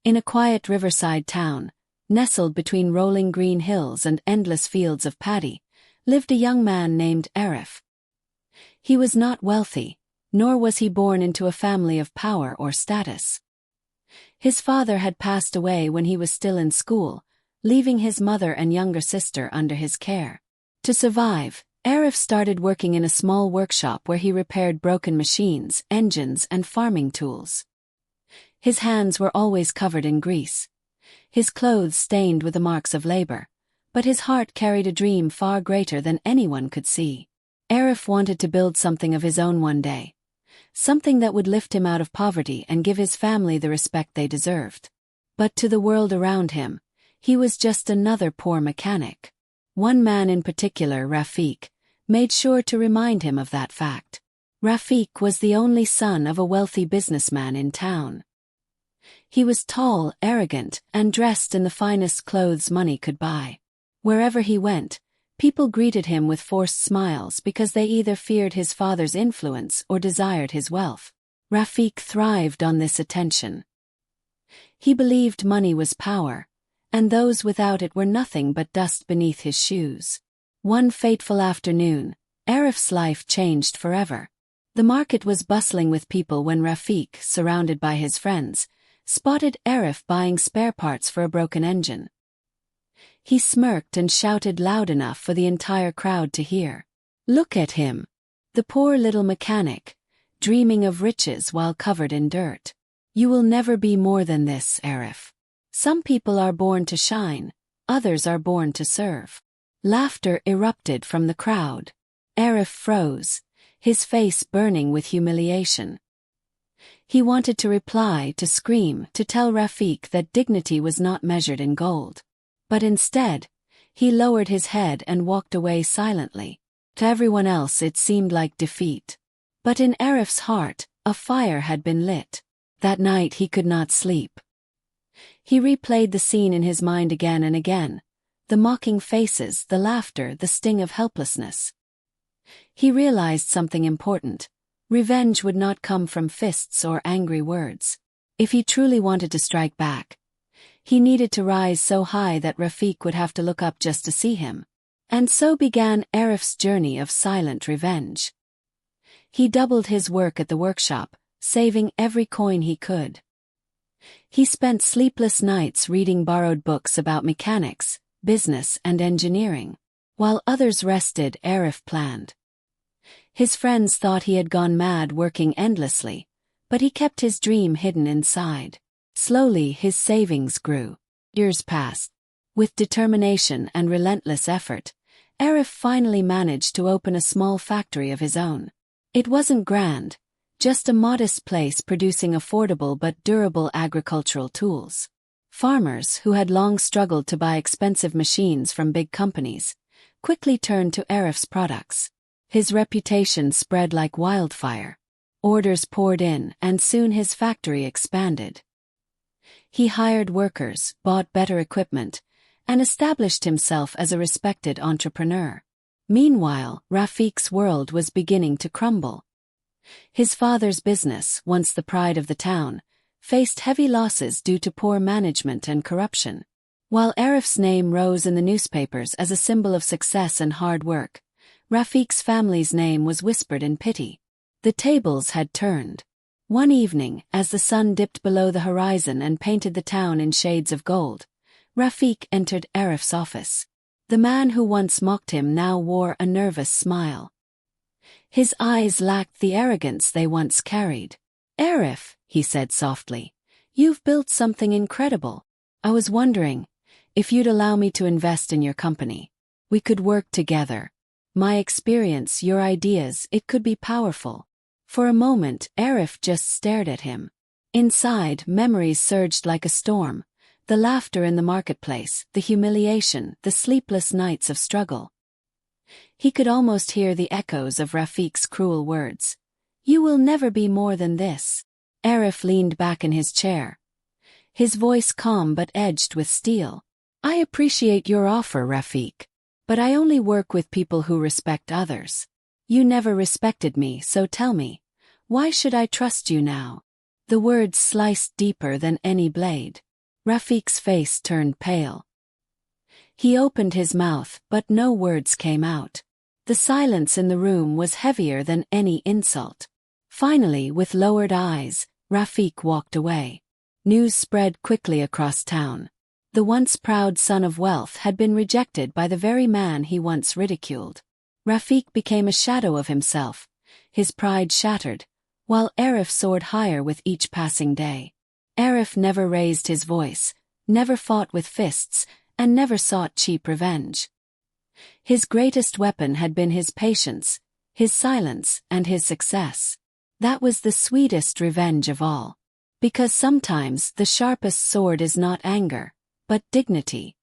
In a quiet riverside town, nestled between rolling green hills and endless fields of paddy, lived a young man named Arif. He was not wealthy, nor was he born into a family of power or status. His father had passed away when he was still in school, leaving his mother and younger sister under his care. To survive, Arif started working in a small workshop where he repaired broken machines, engines, and farming tools. His hands were always covered in grease, his clothes stained with the marks of labor, but his heart carried a dream far greater than anyone could see. Arif wanted to build something of his own one day, something that would lift him out of poverty and give his family the respect they deserved. But to the world around him, he was just another poor mechanic. One man in particular, Rafiq, made sure to remind him of that fact. Rafiq was the only son of a wealthy businessman in town. He was tall, arrogant, and dressed in the finest clothes money could buy. Wherever he went, people greeted him with forced smiles because they either feared his father's influence or desired his wealth. Rafiq thrived on this attention. He believed money was power, and those without it were nothing but dust beneath his shoes. One fateful afternoon, Arif's life changed forever. The market was bustling with people when Rafiq, surrounded by his friends, spotted Arif buying spare parts for a broken engine. He smirked and shouted loud enough for the entire crowd to hear. "Look at him! The poor little mechanic, dreaming of riches while covered in dirt. You will never be more than this, Arif. Some people are born to shine, others are born to serve." Laughter erupted from the crowd. Arif froze, his face burning with humiliation. He wanted to reply, to scream, to tell Rafiq that dignity was not measured in gold. But instead, he lowered his head and walked away silently. To everyone else it seemed like defeat. But in Arif's heart, a fire had been lit. That night he could not sleep. He replayed the scene in his mind again and again, the mocking faces, the laughter, the sting of helplessness. He realized something important. Revenge would not come from fists or angry words. If he truly wanted to strike back, he needed to rise so high that Rafiq would have to look up just to see him. And so began Arif's journey of silent revenge. He doubled his work at the workshop, saving every coin he could. He spent sleepless nights reading borrowed books about mechanics, business, and engineering. While others rested, Arif planned. His friends thought he had gone mad working endlessly, but he kept his dream hidden inside. Slowly his savings grew. Years passed. With determination and relentless effort, Arif finally managed to open a small factory of his own. It wasn't grand, just a modest place producing affordable but durable agricultural tools. Farmers, who had long struggled to buy expensive machines from big companies, quickly turned to Arif's products. His reputation spread like wildfire. Orders poured in, and soon his factory expanded. He hired workers, bought better equipment, and established himself as a respected entrepreneur. Meanwhile, Rafiq's world was beginning to crumble. His father's business, once the pride of the town, faced heavy losses due to poor management and corruption. While Arif's name rose in the newspapers as a symbol of success and hard work, Rafiq's family's name was whispered in pity. The tables had turned. One evening, as the sun dipped below the horizon and painted the town in shades of gold, Rafiq entered Arif's office. The man who once mocked him now wore a nervous smile. His eyes lacked the arrogance they once carried. "Arif," he said softly, "you've built something incredible. I was wondering if you'd allow me to invest in your company. We could work together. My experience, your ideas, it could be powerful." For a moment, Arif just stared at him. Inside, memories surged like a storm. The laughter in the marketplace, the humiliation, the sleepless nights of struggle. He could almost hear the echoes of Rafiq's cruel words. "You will never be more than this." Arif leaned back in his chair, his voice calm but edged with steel. "I appreciate your offer, Rafiq, but I only work with people who respect others. You never respected me, so tell me, why should I trust you now?" The words sliced deeper than any blade. Rafiq's face turned pale. He opened his mouth, but no words came out. The silence in the room was heavier than any insult. Finally, with lowered eyes, Rafiq walked away. News spread quickly across town. The once proud son of wealth had been rejected by the very man he once ridiculed. Rafiq became a shadow of himself, his pride shattered, while Arif soared higher with each passing day. Arif never raised his voice, never fought with fists, and never sought cheap revenge. His greatest weapon had been his patience, his silence, and his success. That was the sweetest revenge of all. Because sometimes the sharpest sword is not anger, but dignity.